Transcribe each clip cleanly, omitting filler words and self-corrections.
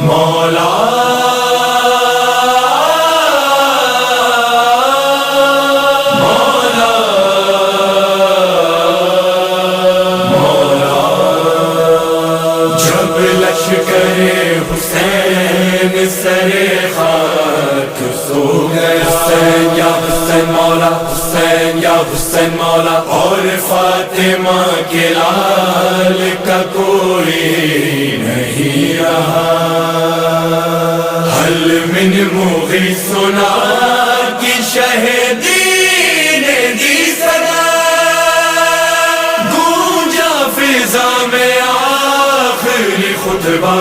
مولا مولا مولا جب لشکر حسین سرے خاک سو گیا حسین یا حسین مولا حسین یا حسین مولا اور فاطمہ کے لال کا کوئی نہیں رہا حل من مغی سنا کی شہیدی نے دی صدا گونجا فضا میں آخری خطبہ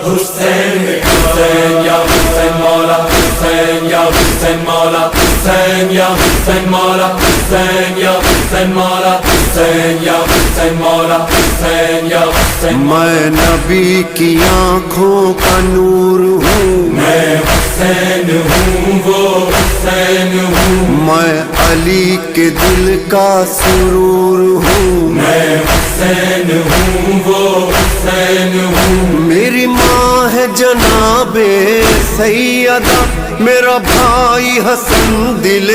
حسین حسین یا حسین مولا حسین یا حسین مولا حسین یا حسین مولا حسین یا حسین مولا حسین یا حسین مولا حسین یا حسین میں نبی کی آنکھوں کا نور ہوں میں حسین ہوں وہ حسین ہوں میں علی کے دل کا سرور ہوں میں حسین ہوں وہ حسین ہوں میری ماں ہے جناب سیدہ میرا بھائی حسن دل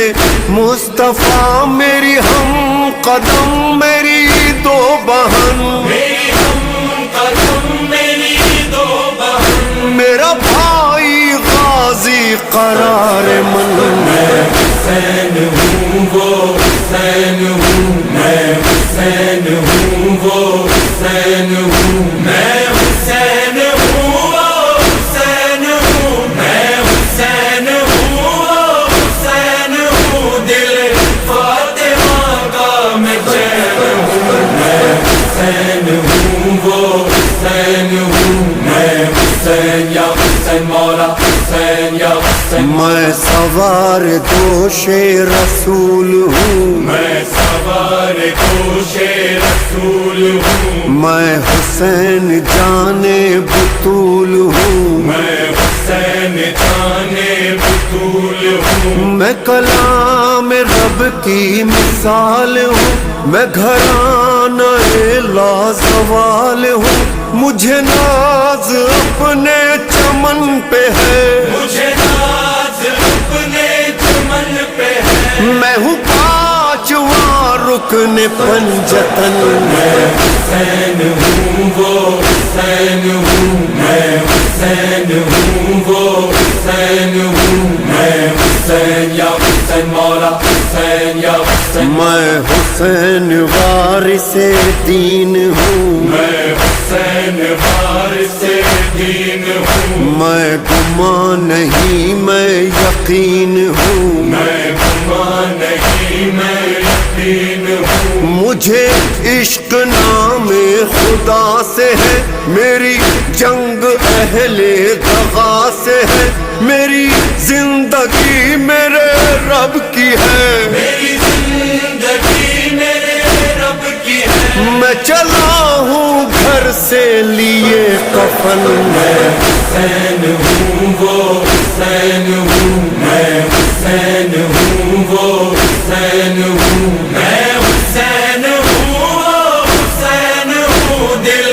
مصطفیٰ میری ہم قدم میری دو بہن میری ہم قدم میری دو بہن میرا بھائی غازی قرار من میں حسین ہوں وہ حسین ہوں میں حسین ہوں وہ حسین ہوں میں حسین ہوں وہ حسین ہوں میں حسین ہوں وہ حسین ہوں دل فاطمہ کا میں چین ہوں میں حسین ہوں وہ حسین ہوں میں حسین یا حسین مولا حسین یا حسین میں سوار دوش رسول ہوں میں سوار دوش رسول ہوں میں حسین جان بطول ہوں میں حسین جانے بطول ہوں میں کلام رب کی مثال ہوں میں گھرانہ لازوال ہوں مجھے ناز اپنے چمن پہ ہے مجھے ناز اپنے چمن پہ ہے میں ہوں پانچواں رکن پنجتن میں حسین ہوں وہ حسین ہوں میں حسین ہوں وہ حسین ہوں میں حسین یا حسین مولا حسین یا حسین میں حسین وارث دین ہوں میں حسین وارث دین ہوں میں گمان نہیں میں یقین ہوں میں گمان نہیں میں یقین ہوں مجھے عشق نام خدا سے ہے میری جنگ اہل دغا سے ہے میری زندگی میرے رب کی ہے میری زندگی میرے رب کی ہے میں چلا ہوں گھر سے لیے کفن میں حسین ہوں وہ حسین ہوں میں حسین ہوں وہ حسین ہوں میں حسین ہوں وہ حسین ہوں دل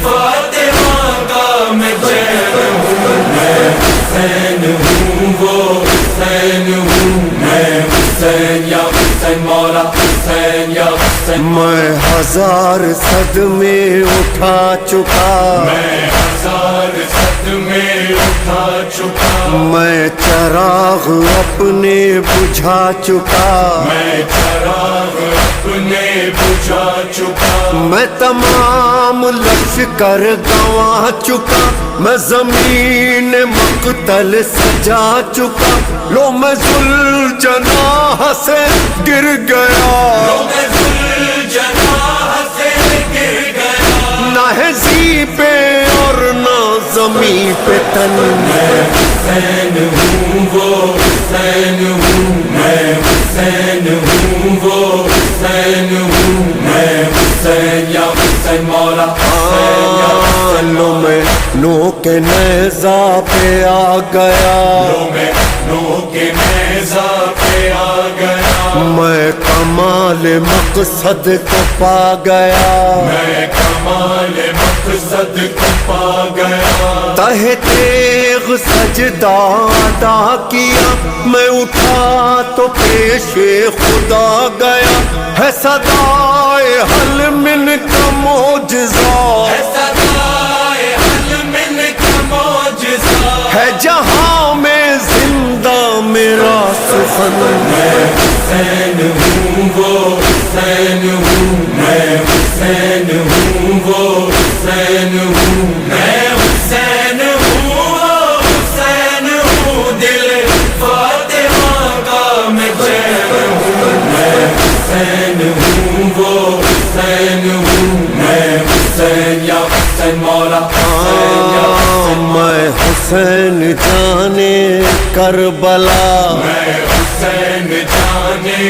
فاطمہ کا میں چین ہوں میں حسین ہوں وہ حسین ہوں میں حسین یا حسین مولا حسین یا حسین میں ہزار صدمے اٹھا چکا میں ہزار صدمے اٹھا چکا میں چراغ اپنے بجھا چکا میں چراغ اپنے بجھا چکا میں تمام لشکر گنوا چکا میں زمین مقتل سجا چکا لو میں ذوالجناح سے گر گیا میں ذوالجناح سے گر گیا نہ ہے زی پہ اور نہ زمین پہ تن میں حسین ہوں وہ حسین ہوں میں حسین ہوں وہ حسین ہوں میں حسین یا حسین مولا حسین یا حسین لو میں نو کے نیزہ پہ آ گیا لو میں نو کے نیزہ پہ آ گیا میں کمال مقصد کو پا گیا میں کمال مقصد کو پا گیا، تہ تیغ سجدہ ادا کیا، میں اٹھا تو پیش خدا گیا، ہے صدائے حل من کا معجزہ، ہے صدائے حل من کا معجزہ، ہے جہاں میں زندہ میرا سخن، میں حسین ہوں وہ حسین ہوں، میں حسین ہوں وہ حسین ہوں، میں حسین ہوں وہ حسین ہوں، دل فاطمہ کا میں چین ہوں، میں حسین ہوں وہ حسین ہوں، میں حسین یا حسین مولا حسین یا حسین، میں حسین جانے کربلا، میں حسین جانے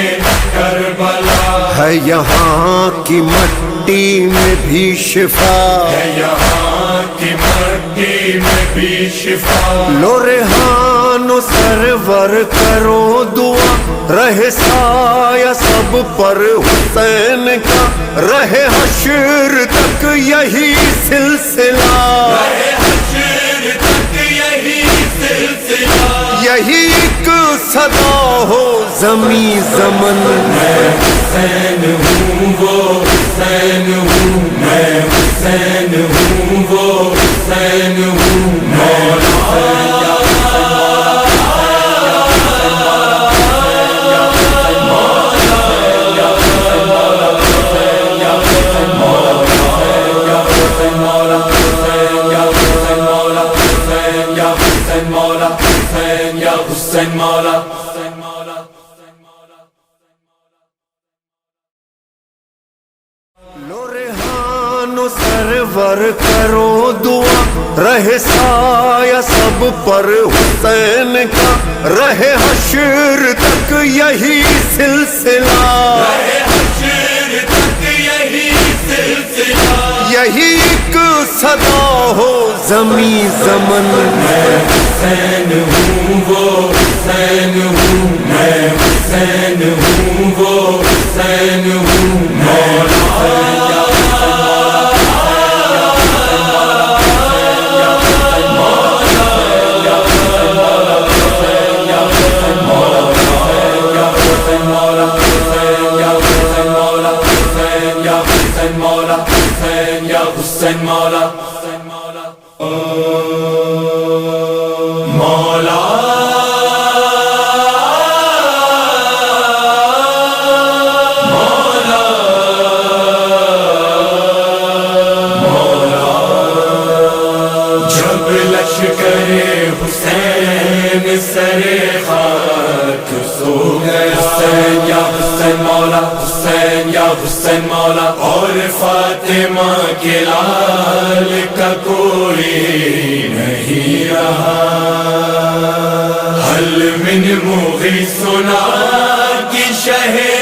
کربلا، ہے یہاں کی مٹی میں بھی شفا، ہے یہاں کی مٹی میں بھی شفا، لو ریحان و سرور کرو دعا، رہے سایہ سب پر حسین کا، رہے حشر تک یہی سلسلہ، رہے حشر تک یہی سلسلہ، یہی ایک صدا ہو زمیں زمن، میں حسین ہوں وہ حسین ہوں، میں حسین ہوں وہ حسین ہوں، مولا حسین یا حسین مولا حسین مولا، لو ریحان و سرور کرو دعا، رہے سایہ سب پر حسین کا، رہے حشر تک یہی سلسلہ، رہے حشر تک یہی سلسلہ، یہی ایک صدا ہو زمیں زمن، میں حسین ہوں وہ حسین ہوں، میں حسین ہوں وہ حسین ہوں، مولا حسین یا مولا حسین یا حسین مولا حسین مولا، مولا جب لشکر حسین سرے خاک سو گیا، حسین یا حسین مولا حسین یا حسین مولا، اور فاطمہ کے لال کا کوئی نہیں رہا، حل من مغی سنا کی شہر